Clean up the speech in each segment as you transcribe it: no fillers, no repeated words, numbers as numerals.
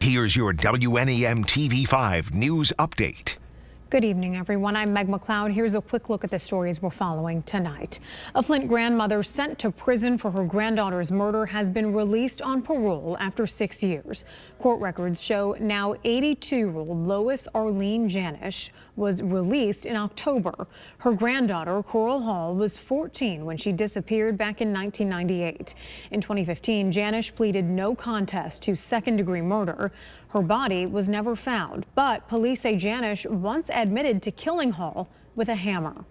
Here's your WNEM TV5 news update. Good evening, everyone. I'm Meg McLeod. Here's a quick look at the stories we're following tonight. A Flint grandmother sent to prison for her granddaughter's murder has been released on parole after 6 years. Court records show now 82-year-old Lois Arlene Janish was released in October. Her granddaughter, Coral Hall, was 14 when she disappeared back in 1998. In 2015, Janish pleaded no contest to second-degree murder. Her body was never found, but police say Janish once admitted to killing Hall with a hammer.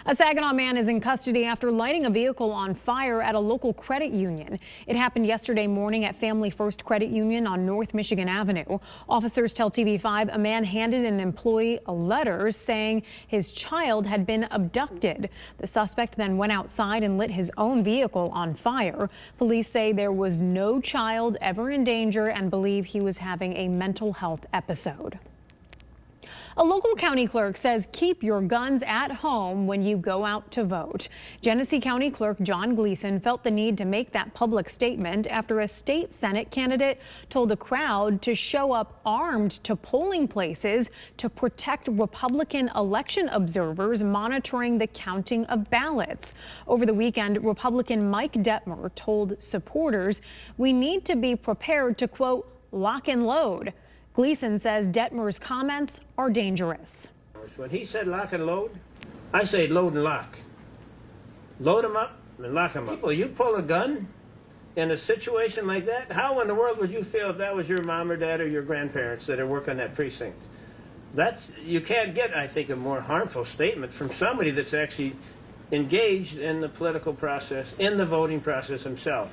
A Saginaw man is in custody after lighting a vehicle on fire at a local credit union. It happened yesterday morning at Family First Credit Union on North Michigan Avenue. Officers tell TV5 a man handed an employee a letter saying his child had been abducted. The suspect then went outside and lit his own vehicle on fire. Police say there was no child ever in danger and believe he was having a mental health episode. A local county clerk says keep your guns at home when you go out to vote. Genesee County Clerk John Gleason felt the need to make that public statement after a state Senate candidate told a crowd to show up armed to polling places to protect Republican election observers monitoring the counting of ballots. Over the weekend, Republican Mike Detmer told supporters we need to be prepared to, quote, lock and load. Gleason says Detmer's comments are dangerous. When he said lock and load, I say load and lock. Load them up and lock them up. People, you pull a gun in a situation like that, how in the world would you feel if that was your mom or dad or your grandparents that are working that precinct? You can't get, I think, a more harmful statement from somebody that's actually engaged in the political process, in the voting process himself.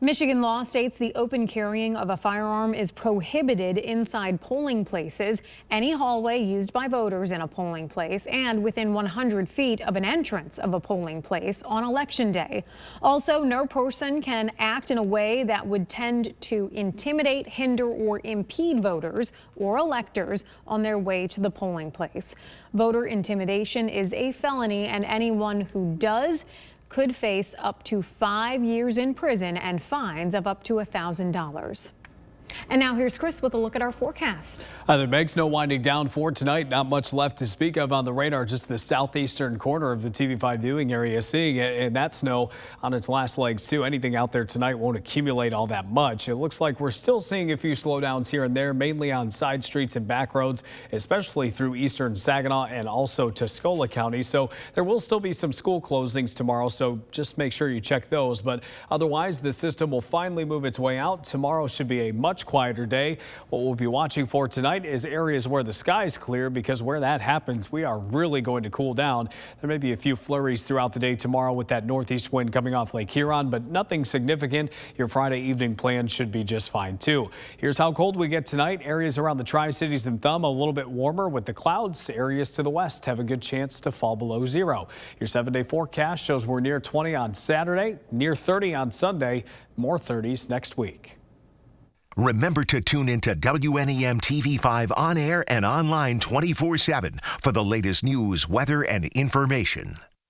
Michigan law states the open carrying of a firearm is prohibited inside polling places, any hallway used by voters in a polling place, and within 100 feet of an entrance of a polling place on Election Day. Also, no person can act in a way that would tend to intimidate, hinder, or impede voters or electors on their way to the polling place. Voter intimidation is a felony, and anyone who does could face up to 5 years in prison and fines of up to $1,000. And now here's Chris with a look at our forecast. There Meg, snow winding down for tonight. Not much left to speak of on the radar, just the southeastern corner of the TV5 viewing area, seeing it, and that snow on its last legs too. Anything out there tonight won't accumulate all that much. It looks like we're still seeing a few slowdowns here and there, mainly on side streets and back roads, especially through eastern Saginaw and also Tuscola County. So there will still be some school closings tomorrow, so just make sure you check those. But otherwise, the system will finally move its way out. Tomorrow should be a much quieter day. What we'll be watching for tonight is areas where the sky's clear, because where that happens, we are really going to cool down. There may be a few flurries throughout the day tomorrow with that northeast wind coming off Lake Huron, but nothing significant. Your Friday evening plans should be just fine too. Here's how cold we get tonight. Areas around the Tri-Cities and Thumb a little bit warmer with the clouds. Areas to the west have a good chance to fall below zero. Your 7-day forecast shows we're near 20 on Saturday, near 30 on Sunday, more 30s next week. Remember to tune into WNEM TV5 on air and online 24/7 for the latest news, weather, and information.